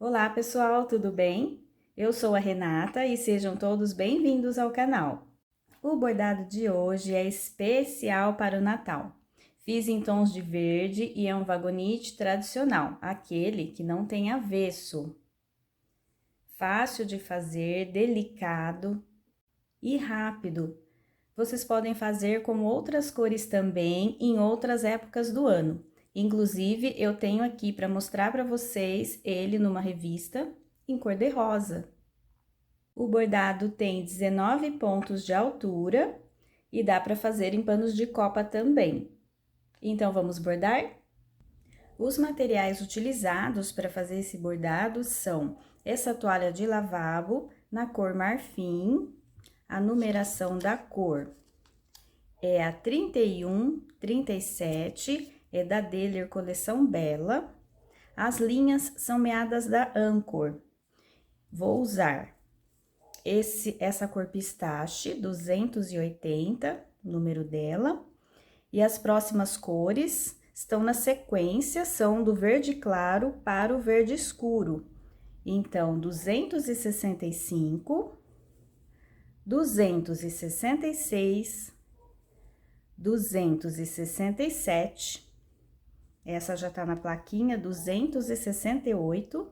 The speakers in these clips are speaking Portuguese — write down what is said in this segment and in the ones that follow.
Olá pessoal, tudo bem? Eu sou a Renata e sejam todos bem-vindos ao canal. O bordado de hoje é especial para o Natal. Fiz em tons de verde e é um vagonite tradicional, aquele que não tem avesso. Fácil de fazer, delicado e rápido. Vocês podem fazer com outras cores também em outras épocas do ano. Inclusive, eu tenho aqui para mostrar para vocês ele numa revista em cor de rosa. O bordado tem 19 pontos de altura e dá para fazer em panos de copa também. Então, vamos bordar? Os materiais utilizados para fazer esse bordado são essa toalha de lavabo na cor marfim, a numeração da cor é a 31, 37, é da Deller Coleção Bela. As linhas são meadas da Anchor. Vou usar essa cor pistache, 280, número dela. E as próximas cores estão na sequência, são do verde claro para o verde escuro. Então, 265, 266, 267, essa já tá na plaquinha, 268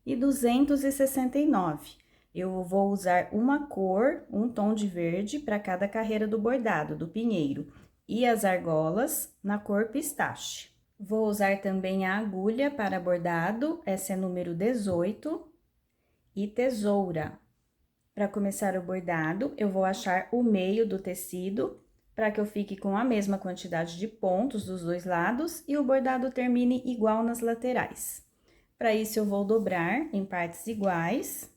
e 269. Eu vou usar uma cor, um tom de verde para cada carreira do bordado, do pinheiro, e as argolas na cor pistache. Vou usar também a agulha para bordado, essa é número 18, e tesoura. Para começar o bordado, eu vou achar o meio do tecido, para que eu fique com a mesma quantidade de pontos dos dois lados e o bordado termine igual nas laterais. Para isso, eu vou dobrar em partes iguais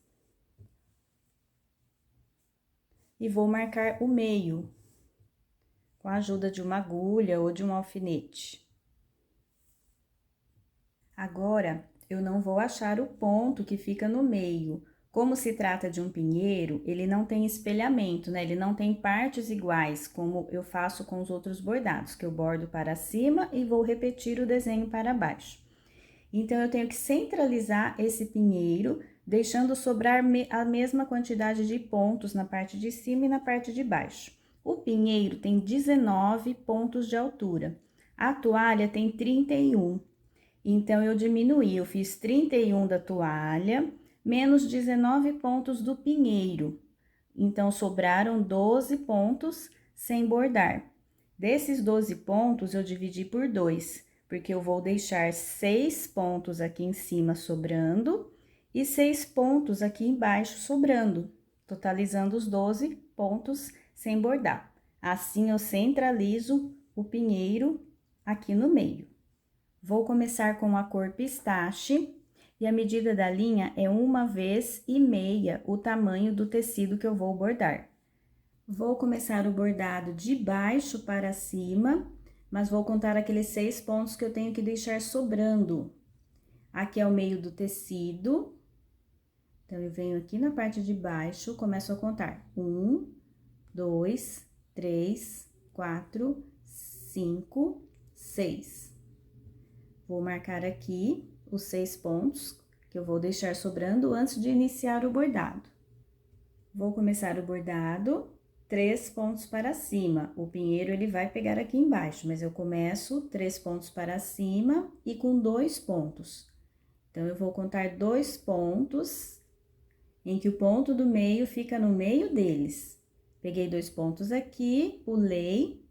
e vou marcar o meio com a ajuda de uma agulha ou de um alfinete. Agora, eu não vou achar o ponto que fica no meio. Como se trata de um pinheiro, ele não tem espelhamento, né? Ele não tem partes iguais, como eu faço com os outros bordados, que eu bordo para cima e vou repetir o desenho para baixo. Então, eu tenho que centralizar esse pinheiro, deixando sobrar a mesma quantidade de pontos na parte de cima e na parte de baixo. O pinheiro tem 19 pontos de altura, a toalha tem 31. Então, eu diminuí, eu fiz 31 da toalha, menos 19 pontos do pinheiro. Então, sobraram 12 pontos sem bordar. Desses 12 pontos, eu dividi por 2, porque eu vou deixar 6 pontos aqui em cima sobrando e 6 pontos aqui embaixo sobrando, totalizando os 12 pontos sem bordar. Assim, eu centralizo o pinheiro aqui no meio. Vou começar com a cor pistache e a medida da linha é 1,5 vezes o tamanho do tecido que eu vou bordar. Vou começar o bordado de baixo para cima, mas vou contar aqueles 6 pontos que eu tenho que deixar sobrando. Aqui é o meio do tecido, então, eu venho aqui na parte de baixo, começo a contar. 1, 2, 3, 4, 5, 6. Vou marcar aqui os 6 pontos que eu vou deixar sobrando antes de iniciar o bordado. Vou começar o bordado 3 pontos para cima. O pinheiro, ele vai pegar aqui embaixo, mas eu começo 3 pontos para cima e com 2 pontos. Então, eu vou contar 2 pontos, em que o ponto do meio fica no meio deles. Peguei 2 pontos aqui, pulei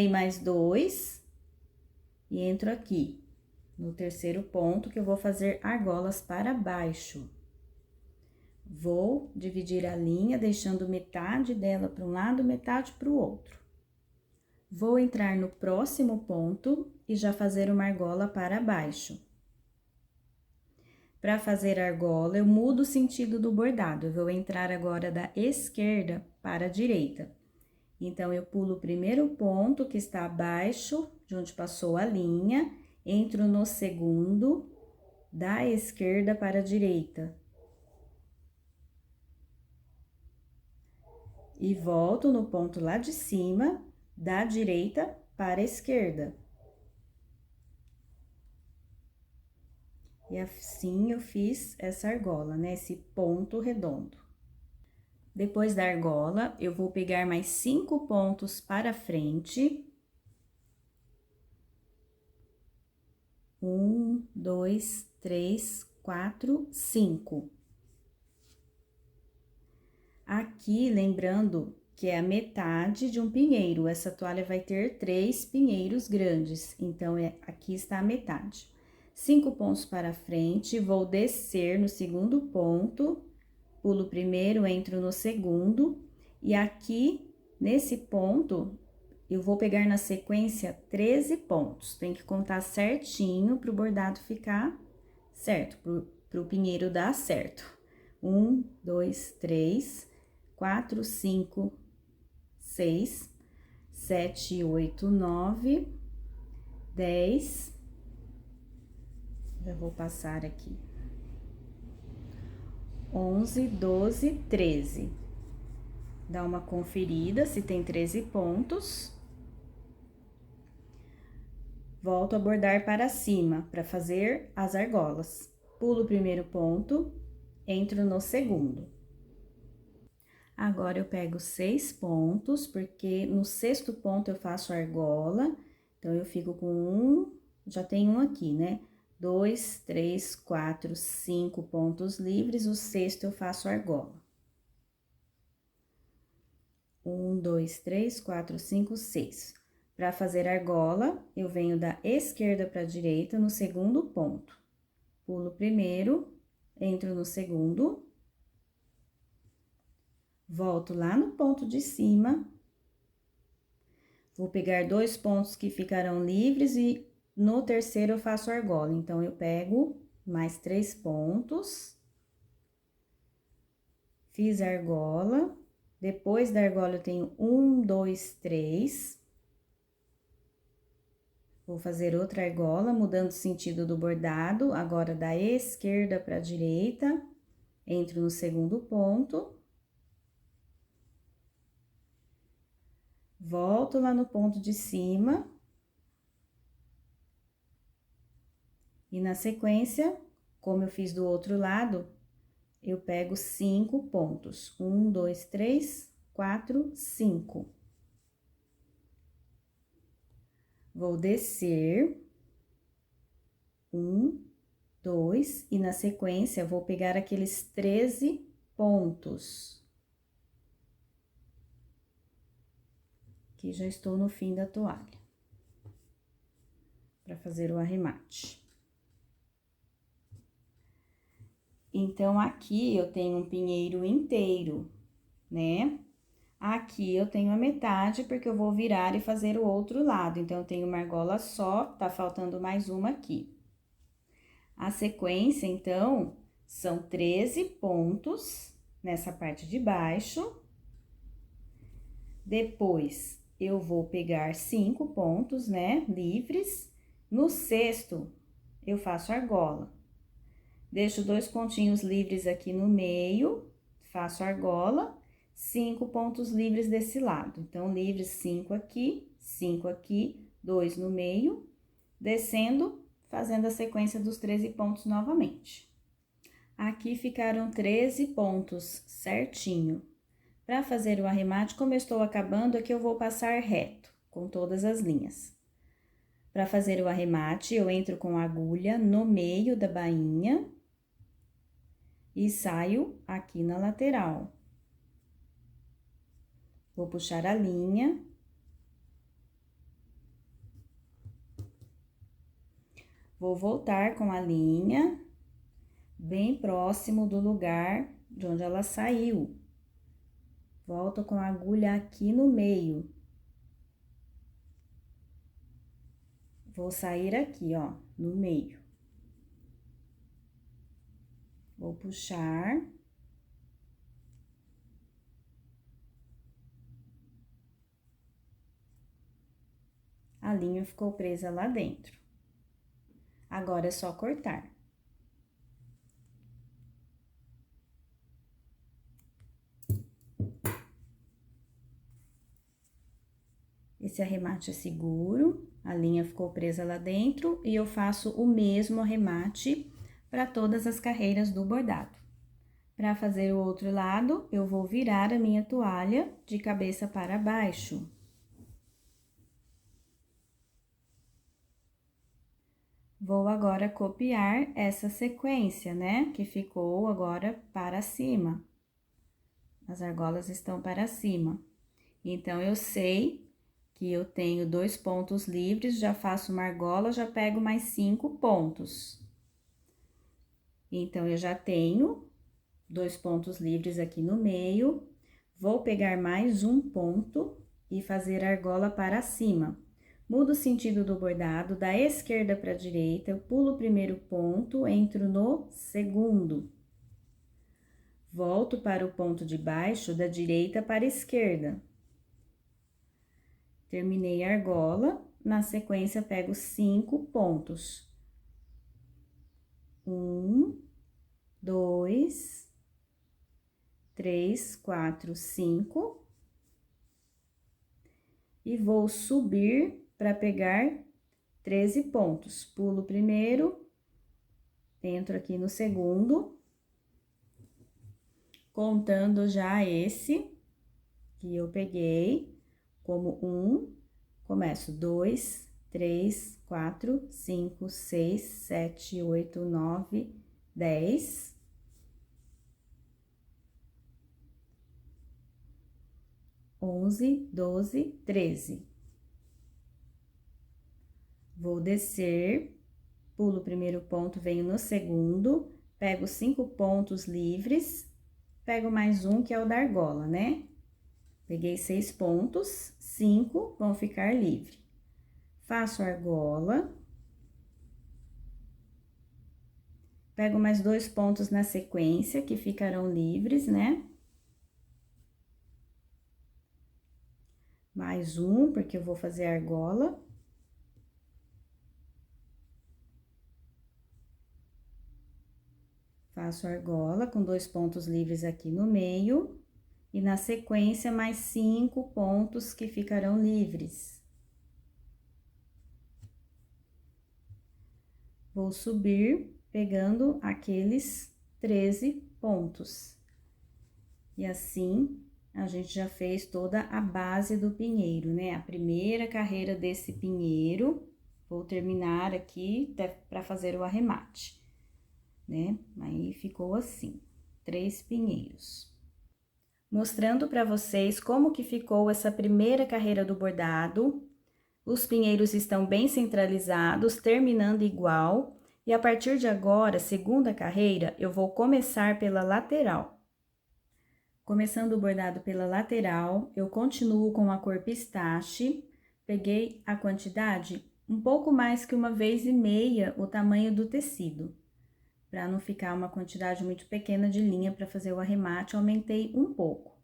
mais 2 e entro aqui no terceiro ponto, que eu vou fazer argolas para baixo. Vou dividir a linha, deixando metade dela para um lado, metade para o outro. Vou entrar no próximo ponto e já fazer uma argola para baixo. Para fazer a argola, eu mudo o sentido do bordado. Eu vou entrar agora da esquerda para a direita. Então, eu pulo o primeiro ponto que está abaixo, de onde passou a linha, entro no segundo, da esquerda para a direita. E volto no ponto lá de cima, da direita para a esquerda. E assim eu fiz essa argola, né? Esse ponto redondo. Depois da argola, eu vou pegar mais 5 pontos para frente. 1, 2, 3, 4, 5. Aqui, lembrando que é a metade de um pinheiro, essa toalha vai ter 3 pinheiros grandes, então, aqui está a metade. 5 pontos para frente, vou descer no segundo ponto, pulo o primeiro, entro no segundo, e aqui, nesse ponto, eu vou pegar na sequência 13 pontos. Tem que contar certinho para o bordado ficar certo, para o pinheiro dar certo. 1, 2, 3, 4, 5, 6, 7, 8, 9, 10. Já vou passar aqui. 11, 12, 13. Dá uma conferida se tem 13 pontos. Volto a bordar para cima para fazer as argolas. Pulo o primeiro ponto, entro no segundo. Agora, eu pego 6 pontos, porque no sexto ponto eu faço argola, então, eu fico com um, já tem um aqui, né? 2, 3, 4, 5 pontos livres, o sexto eu faço argola. 1, 2, 3, 4, 5, 6. Para fazer argola, eu venho da esquerda para a direita no segundo ponto. Pulo o primeiro, entro no segundo. Volto lá no ponto de cima. Vou pegar 2 pontos que ficarão livres e no terceiro eu faço argola. Então, eu pego mais 3 pontos. Fiz a argola. Depois da argola, eu tenho 1, 2, 3. Vou fazer outra argola, mudando o sentido do bordado, agora da esquerda para a direita. Entro no segundo ponto. Volto lá no ponto de cima. E na sequência, como eu fiz do outro lado, eu pego 5 pontos. 1, 2, 3, 4, 5. Vou descer. 1, 2, e na sequência, vou pegar aqueles 13 pontos. Que já estou no fim da toalha. Para fazer o arremate. Então, aqui eu tenho um pinheiro inteiro, né? Aqui eu tenho a metade, porque eu vou virar e fazer o outro lado. Então, eu tenho uma argola só, tá faltando mais uma aqui. A sequência, então, são 13 pontos nessa parte de baixo. Depois, eu vou pegar 5 pontos, né, livres. No sexto, eu faço argola. Deixo 2 pontinhos livres aqui no meio, faço argola, 5 pontos livres desse lado. Então, livres 5 aqui, 2 no meio, descendo, fazendo a sequência dos 13 pontos novamente. Aqui ficaram 13 pontos certinho. Para fazer o arremate, como eu estou acabando, aqui eu vou passar reto, com todas as linhas. Para fazer o arremate, eu entro com a agulha no meio da bainha e saio aqui na lateral. Vou puxar a linha. Vou voltar com a linha bem próximo do lugar de onde ela saiu. Volto com a agulha aqui no meio. Vou sair aqui, ó, no meio. Vou puxar. A linha ficou presa lá dentro. Agora é só cortar. Esse arremate é seguro, a linha ficou presa lá dentro e eu faço o mesmo arremate para todas as carreiras do bordado. Para fazer o outro lado, eu vou virar a minha toalha de cabeça para baixo. Vou agora copiar essa sequência, né? Que ficou agora para cima. As argolas estão para cima. Então, eu sei que eu tenho 2 pontos livres, já faço uma argola, já pego mais 5 pontos. Então, eu já tenho 2 pontos livres aqui no meio, vou pegar mais um ponto e fazer argola para cima. Mudo o sentido do bordado, da esquerda para a direita, eu pulo o primeiro ponto, entro no segundo. Volto para o ponto de baixo, da direita para a esquerda. Terminei a argola, na sequência pego 5 pontos. 1, 2, 3, 4, 5. E vou subir para pegar 13 pontos. Pulo o primeiro, entro aqui no segundo, contando já esse que eu peguei como 1, começo 2, 3, 4, 5, 6, 7, 8, 9, 10. 11, 12, 13. Vou descer, pulo o primeiro ponto, venho no segundo, pego 5 pontos livres, pego mais um que é o da argola, né? Peguei 6 pontos, 5 vão ficar livre. Faço argola. Pego mais 2 pontos na sequência, que ficarão livres, né? Mais um, porque eu vou fazer argola. Faço argola com 2 pontos livres aqui no meio. E na sequência, mais 5 pontos que ficarão livres. Vou subir, pegando aqueles 13 pontos. E assim, a gente já fez toda a base do pinheiro, né? A primeira carreira desse pinheiro, vou terminar aqui para fazer o arremate, né? Aí, ficou assim, 3 pinheiros. Mostrando para vocês como que ficou essa primeira carreira do bordado. Os pinheiros estão bem centralizados, terminando igual. E a partir de agora, segunda carreira, eu vou começar pela lateral. Começando o bordado pela lateral, eu continuo com a cor pistache. Peguei a quantidade um pouco mais que 1,5 vezes o tamanho do tecido. Para não ficar uma quantidade muito pequena de linha para fazer o arremate, aumentei um pouco.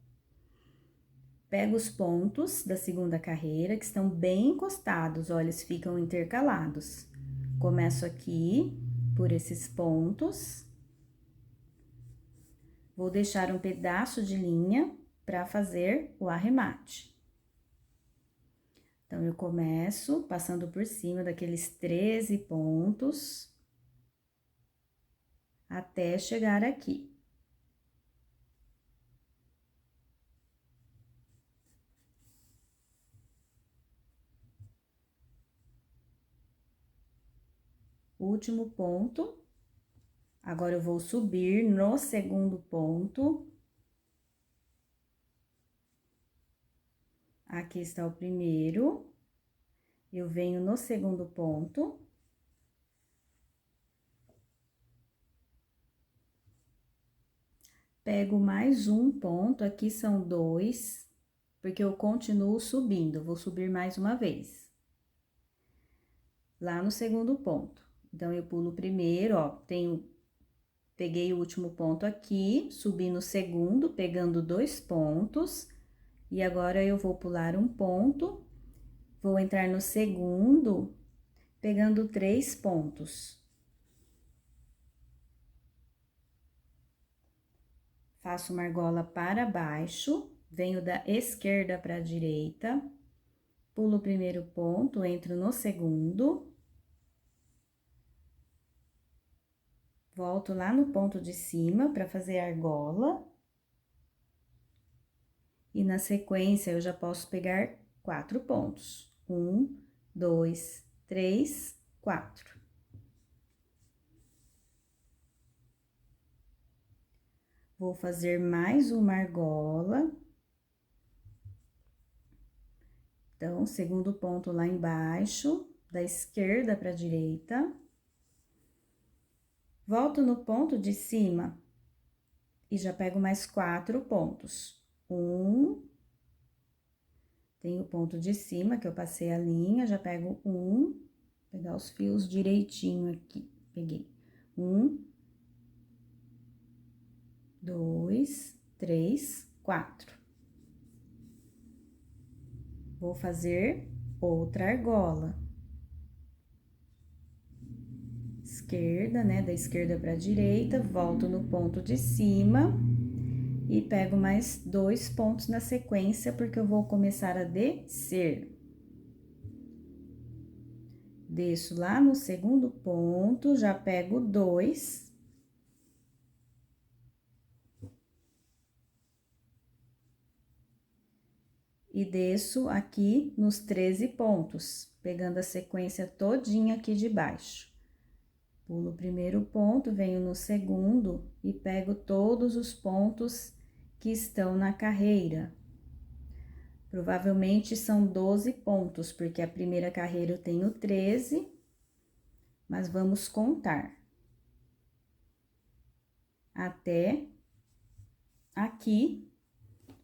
Pego os pontos da segunda carreira, que estão bem encostados, olha, eles ficam intercalados. Começo aqui, por esses pontos. Vou deixar um pedaço de linha para fazer o arremate. Então, eu começo passando por cima daqueles 13 pontos, até chegar aqui. Último ponto. Agora, eu vou subir no segundo ponto. Aqui está o primeiro. Eu venho no segundo ponto. Pego mais um ponto, aqui são 2, porque eu continuo subindo, vou subir mais uma vez. Lá no segundo ponto. Então, eu pulo o primeiro, ó, peguei o último ponto aqui, subi no segundo, pegando 2 pontos. E agora, eu vou pular um ponto, vou entrar no segundo, pegando 3 pontos. Faço uma argola para baixo, venho da esquerda para a direita, pulo o primeiro ponto, entro no segundo. Volto lá no ponto de cima para fazer a argola. E na sequência, eu já posso pegar 4 pontos. 1, 2, 3, 4. Vou fazer mais uma argola. Então, segundo ponto lá embaixo, da esquerda para a direita. Volto no ponto de cima e já pego mais 4 pontos. 1, tem o ponto de cima que eu passei a linha, já pego 1, pegar os fios direitinho aqui, peguei 1, 2, 3, 4. Vou fazer outra argola. Esquerda, né? Da esquerda para a direita, volto no ponto de cima e pego mais 2 pontos na sequência, porque eu vou começar a descer. Desço lá no segundo ponto, já pego 2. E desço aqui nos 13 pontos, pegando a sequência todinha aqui de baixo. Pulo o primeiro ponto, venho no segundo e pego todos os pontos que estão na carreira. Provavelmente são 12 pontos, porque a primeira carreira eu tenho 13, mas vamos contar. Até aqui,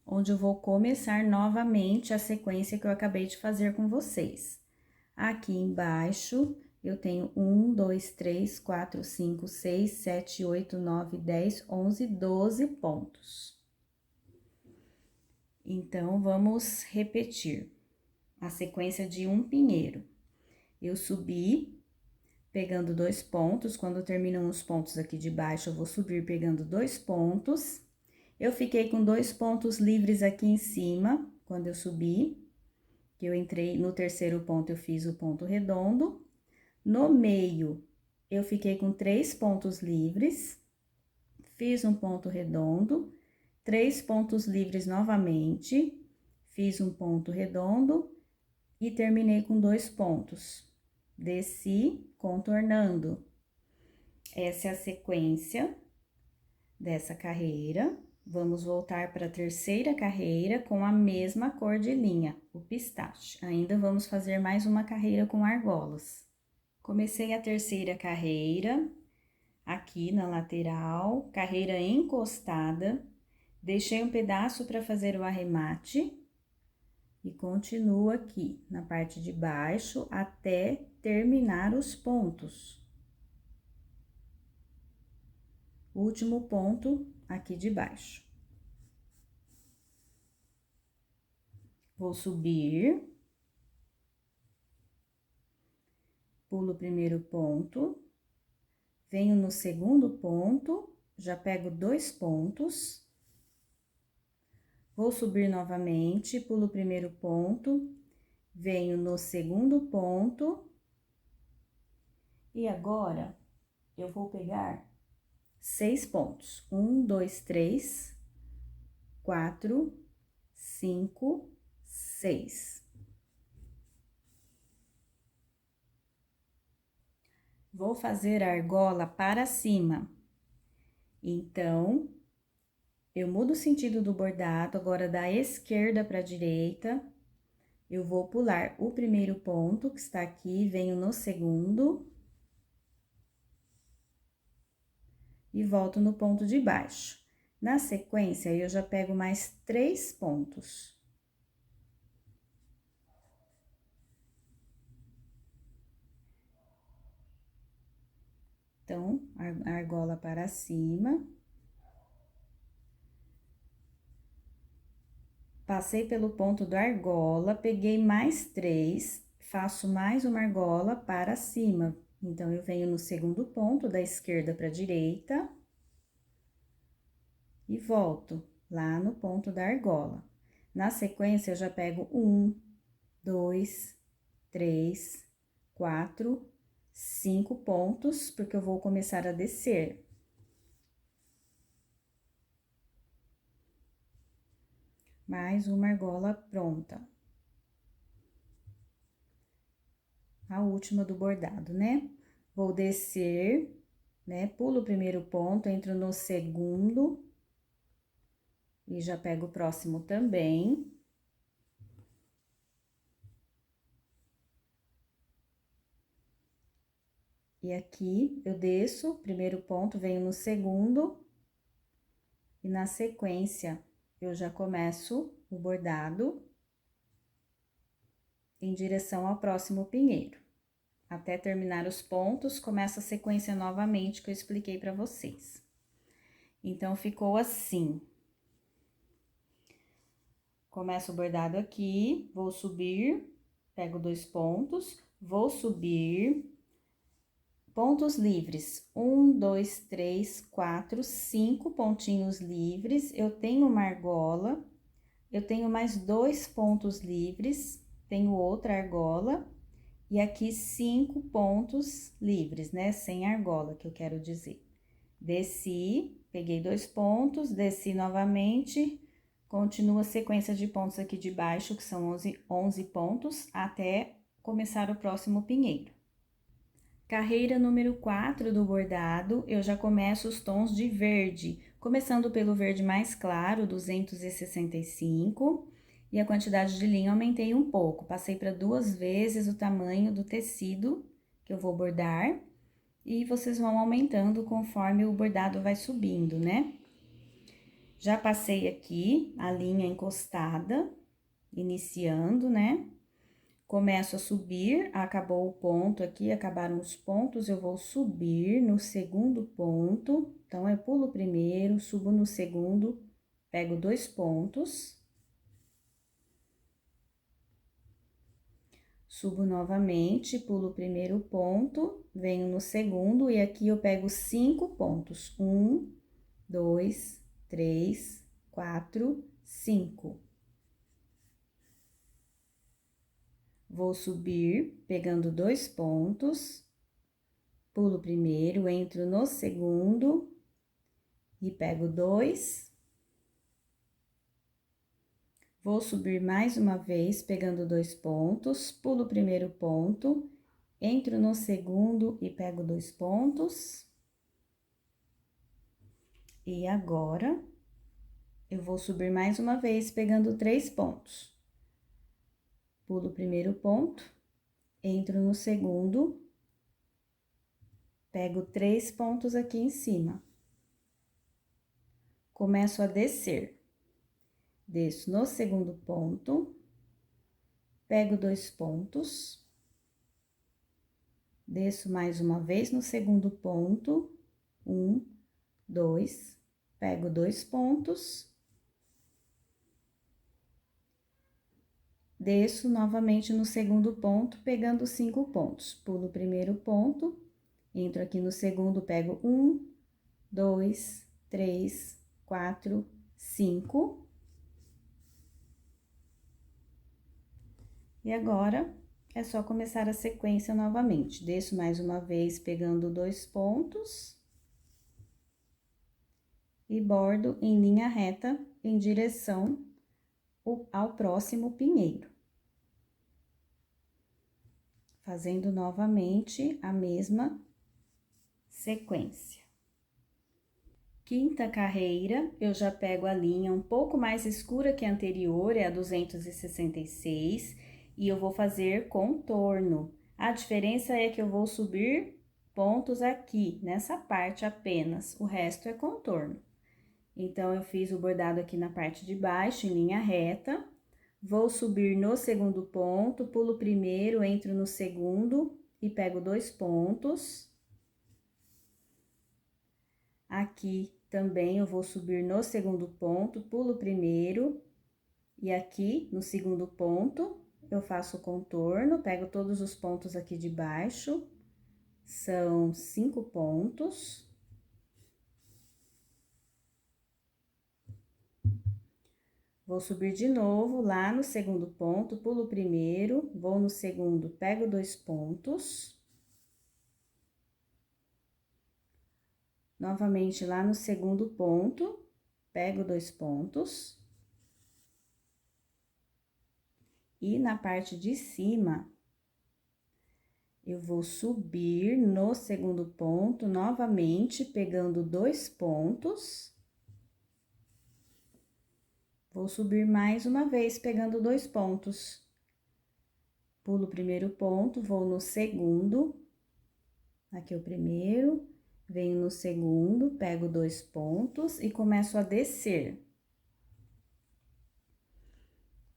onde eu vou começar novamente a sequência que eu acabei de fazer com vocês. Aqui embaixo, eu tenho 1, 2, 3, 4, 5, 6, 7, 8, 9, 10, 11, 12 pontos. Então, vamos repetir a sequência de um pinheiro. Eu subi, pegando 2 pontos, quando terminam os pontos aqui de baixo, eu vou subir pegando 2 pontos. Eu fiquei com 2 pontos livres aqui em cima, quando eu subi, que eu entrei no terceiro ponto, eu fiz o ponto redondo. No meio, eu fiquei com 3 pontos livres, fiz um ponto redondo, 3 pontos livres novamente, fiz um ponto redondo e terminei com 2 pontos. Desci contornando. Essa é a sequência dessa carreira. Vamos voltar para a terceira carreira com a mesma cor de linha, o pistache. Ainda vamos fazer mais uma carreira com argolas. Comecei a terceira carreira, aqui na lateral, carreira encostada, deixei um pedaço para fazer o arremate e continuo aqui na parte de baixo até terminar os pontos. Último ponto aqui de baixo. Vou subir. Pulo o primeiro ponto, venho no segundo ponto, já pego 2 pontos, vou subir novamente, pulo o primeiro ponto, venho no segundo ponto, e agora eu vou pegar 6 pontos. 1, 2, 3, 4, 5, 6. Vou fazer a argola para cima. Então, eu mudo o sentido do bordado, agora da esquerda para a direita. Eu vou pular o primeiro ponto que está aqui, venho no segundo. E volto no ponto de baixo. Na sequência, eu já pego mais 3 pontos. Então, a argola para cima. Passei pelo ponto da argola, peguei mais 3, faço mais uma argola para cima. Então, eu venho no segundo ponto, da esquerda para a direita. E volto lá no ponto da argola. Na sequência, eu já pego 1, 2, 3, 4, 5 pontos, porque eu vou começar a descer. Mais uma argola pronta. A última do bordado, né? Vou descer, né? Pulo o primeiro ponto, entro no segundo. E já pego o próximo também. E aqui, eu desço, primeiro ponto, venho no segundo. E na sequência, eu já começo o bordado em direção ao próximo pinheiro. Até terminar os pontos, começo a sequência novamente que eu expliquei para vocês. Então, ficou assim. Começo o bordado aqui, vou subir, pego 2 pontos, vou subir, pontos livres, 1, 2, 3, 4, 5 pontinhos livres, eu tenho uma argola, eu tenho mais 2 pontos livres, tenho outra argola, e aqui 5 pontos livres, né, sem argola, que eu quero dizer. Desci, peguei 2 pontos, desci novamente, continua a sequência de pontos aqui de baixo, que são 11 pontos, até começar o próximo pinheiro. Carreira número 4 do bordado, eu já começo os tons de verde, começando pelo verde mais claro, 265, e a quantidade de linha aumentei um pouco, passei para 2 vezes o tamanho do tecido que eu vou bordar, e vocês vão aumentando conforme o bordado vai subindo, né? Já passei aqui a linha encostada, iniciando, né? Começo a subir, acabou o ponto aqui, acabaram os pontos, eu vou subir no segundo ponto. Então, eu pulo o primeiro, subo no segundo, pego 2 pontos. Subo novamente, pulo o primeiro ponto, venho no segundo e aqui eu pego 5 pontos. 1, 2, 3, 4, 5. Vou subir, pegando 2 pontos, pulo o primeiro, entro no segundo e pego 2. Vou subir mais uma vez, pegando 2 pontos, pulo o primeiro ponto, entro no segundo e pego 2 pontos. E agora, eu vou subir mais uma vez, pegando 3 pontos. Pulo o primeiro ponto, entro no segundo, pego 3 pontos aqui em cima. Começo a descer. Desço no segundo ponto, pego 2 pontos, desço mais uma vez no segundo ponto, 1, 2, pego 2 pontos, desço novamente no segundo ponto, pegando 5 pontos. Pulo o primeiro ponto, entro aqui no segundo, pego 1, 2, 3, 4, 5. E agora, é só começar a sequência novamente. Desço mais uma vez, pegando 2 pontos. E bordo em linha reta em direção ao próximo pinheiro. Fazendo novamente a mesma sequência. Quinta carreira, eu já pego a linha um pouco mais escura que a anterior, é a 266, e eu vou fazer contorno. A diferença é que eu vou subir pontos aqui, nessa parte apenas, o resto é contorno. Então, eu fiz o bordado aqui na parte de baixo, em linha reta, vou subir no segundo ponto, pulo o primeiro, entro no segundo e pego 2 pontos. Aqui também eu vou subir no segundo ponto, pulo o primeiro, e aqui no segundo ponto eu faço o contorno, pego todos os pontos aqui de baixo, são 5 pontos. Vou subir de novo lá no segundo ponto, pulo o primeiro, vou no segundo, pego 2 pontos. Novamente lá no segundo ponto, pego 2 pontos. E na parte de cima, eu vou subir no segundo ponto, novamente, pegando 2 pontos. Vou subir mais uma vez, pegando 2 pontos. Pulo o primeiro ponto, vou no segundo. Aqui é o primeiro, venho no segundo, pego 2 pontos e começo a descer.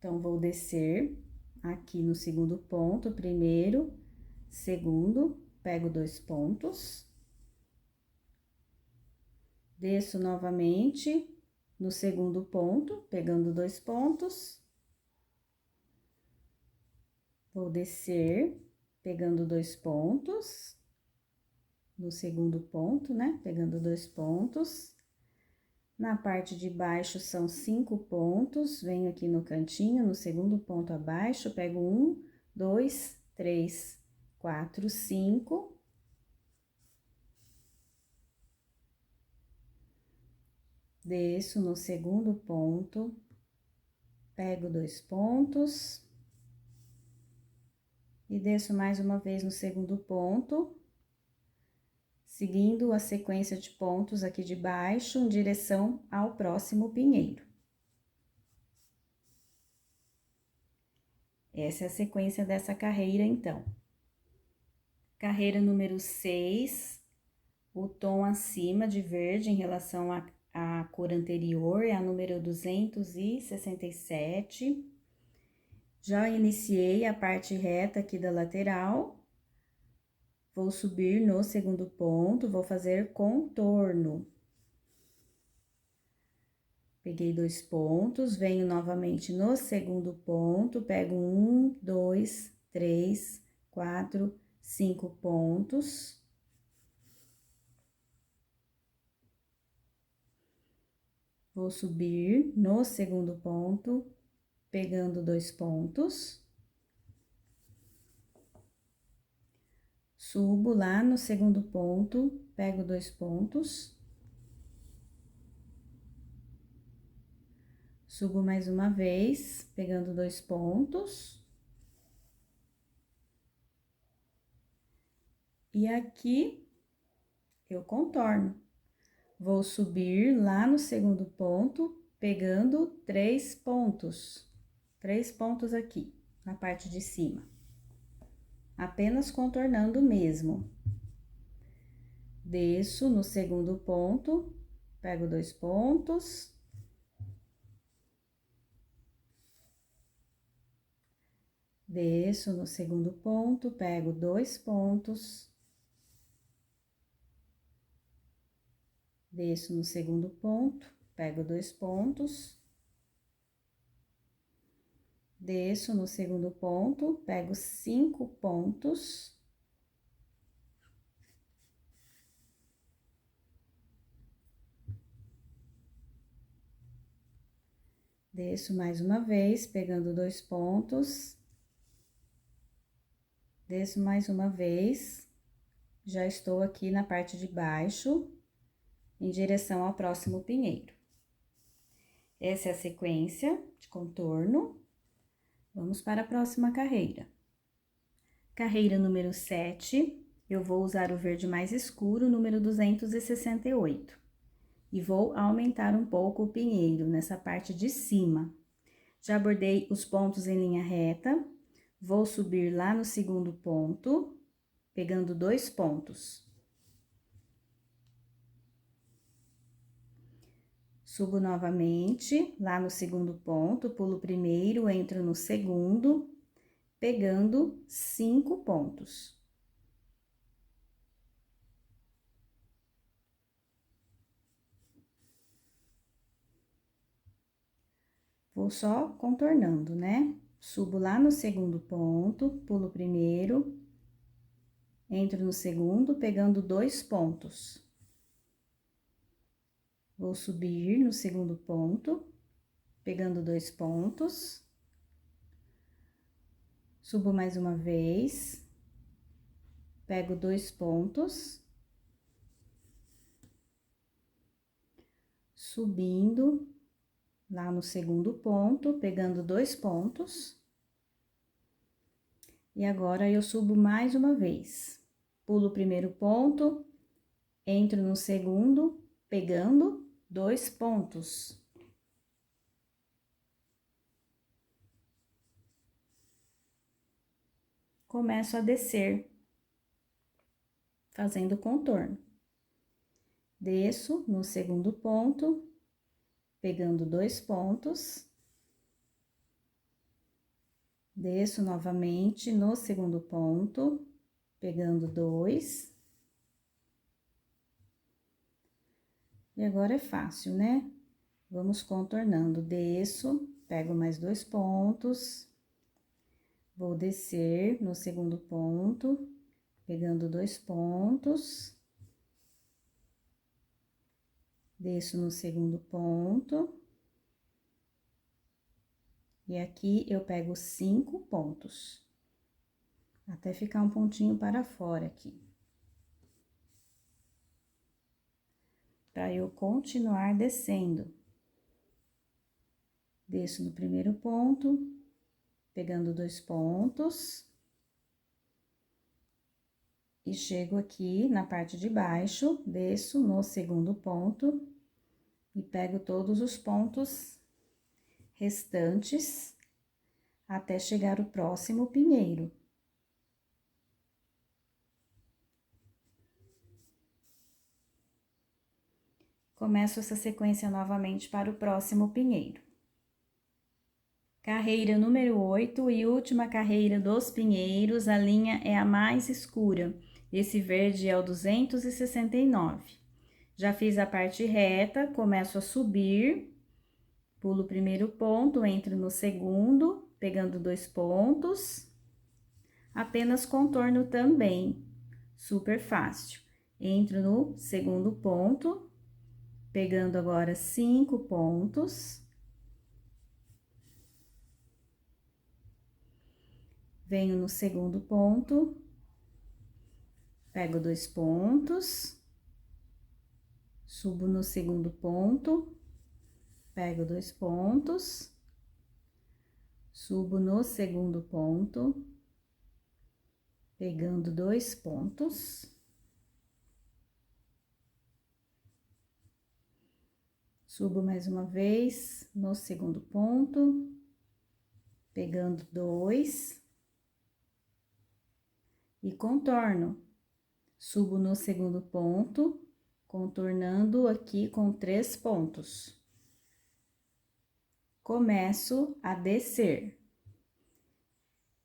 Então, vou descer aqui no segundo ponto, primeiro, segundo, pego 2 pontos. Desço novamente no segundo ponto, pegando 2 pontos. Vou descer, pegando 2 pontos. No segundo ponto, né? Pegando 2 pontos. Na parte de baixo são 5 pontos, venho aqui no cantinho, no segundo ponto abaixo, pego 1, 2, 3, 4, 5. Desço no segundo ponto, pego 2 pontos. E desço mais uma vez no segundo ponto, seguindo a sequência de pontos aqui de baixo, em direção ao próximo pinheiro. Essa é a sequência dessa carreira, então. Carreira número 6, o tom acima de verde em relação à cor anterior, é a número 267. Já iniciei a parte reta aqui da lateral. Vou subir no segundo ponto, vou fazer contorno. Peguei 2 pontos, venho novamente no segundo ponto, pego 1, 2, 3, 4, 5 pontos. Vou subir no segundo ponto, pegando 2 pontos. Subo lá no segundo ponto, pego 2 pontos. Subo mais uma vez, pegando 2 pontos. E aqui, eu contorno. Vou subir lá no segundo ponto, pegando 3 pontos. 3 pontos aqui, na parte de cima. Apenas contornando mesmo. Desço no segundo ponto, pego 2 pontos. Desço no segundo ponto, pego 2 pontos. Desço no segundo ponto, pego 2 pontos. Desço no segundo ponto, pego 5 pontos. Desço mais uma vez, pegando 2 pontos. Desço mais uma vez. Já estou aqui na parte de baixo, em direção ao próximo pinheiro. Essa é a sequência de contorno. Vamos para a próxima carreira. Carreira número 7, eu vou usar o verde mais escuro, número 268. E vou aumentar um pouco o pinheiro nessa parte de cima. Já bordei os pontos em linha reta, vou subir lá no segundo ponto, pegando 2 pontos. Subo novamente, lá no segundo ponto, pulo o primeiro, entro no segundo, pegando 5 pontos. Vou só contornando, né? Subo lá no segundo ponto, pulo o primeiro, entro no segundo, pegando 2 pontos. Vou subir no segundo ponto, pegando 2 pontos. Subo mais uma vez, pego 2 pontos. Subindo lá no segundo ponto, pegando 2 pontos. E agora, eu subo mais uma vez. Pulo o primeiro ponto, entro no segundo, pegando 2 pontos. Começo a descer, fazendo contorno. Desço no segundo ponto, pegando 2 pontos. Desço novamente no segundo ponto, pegando 2. E agora é fácil, né? Vamos contornando. Desço, pego mais 2 pontos. Vou descer no segundo ponto, pegando 2 pontos. Desço no segundo ponto. E aqui eu pego 5 pontos. Até ficar um pontinho para fora aqui. Para eu continuar descendo. Desço no primeiro ponto, pegando 2 pontos. E chego aqui na parte de baixo, desço no segundo ponto e pego todos os pontos restantes até chegar o próximo pinheiro. Começo essa sequência novamente para o próximo pinheiro. Carreira número 8 e última carreira dos pinheiros, a linha é a mais escura. Esse verde é o 269. Já fiz a parte reta, começo a subir, pulo o primeiro ponto, entro no segundo, pegando 2 pontos. Apenas contorno também, super fácil. Entro no segundo ponto, pegando agora 5 pontos. Venho no segundo ponto, pego 2 pontos, subo no segundo ponto, pego 2 pontos, subo no segundo ponto, pegando 2 pontos. Subo mais uma vez no segundo ponto, pegando 2 e contorno. Subo no segundo ponto, contornando aqui com 3 pontos. Começo a descer.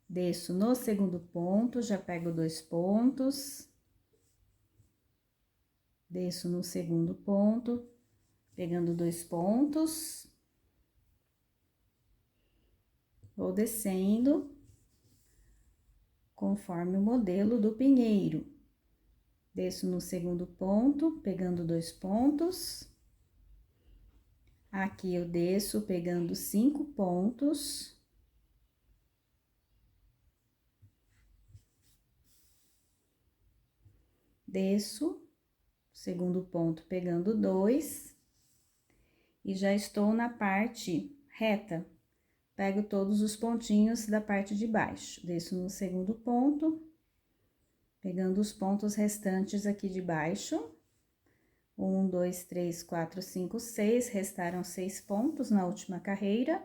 Desço no segundo ponto, já pego 2 pontos. Desço no segundo ponto, pegando 2 pontos. Vou descendo conforme o modelo do pinheiro. Desço no segundo ponto, pegando 2 pontos. Aqui eu desço pegando 5 pontos. Desço, segundo ponto pegando 2. E já estou na parte reta. Pego todos os pontinhos da parte de baixo. Desço no segundo ponto, pegando os pontos restantes aqui de baixo. 1, 2, 3, 4, 5, 6. Restaram 6 pontos na última carreira.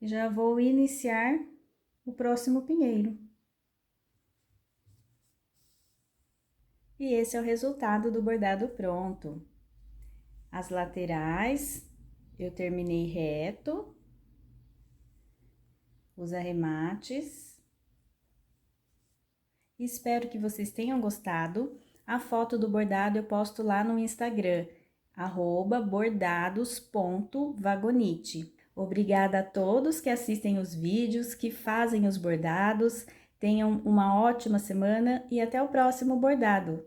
E já vou iniciar o próximo pinheiro. E esse é o resultado do bordado pronto. As laterais eu terminei reto. Os arremates. Espero que vocês tenham gostado. A foto do bordado eu posto lá no Instagram, @bordados.vagonite. Obrigada a todos que assistem os vídeos, que fazem os bordados. Tenham uma ótima semana e até o próximo bordado!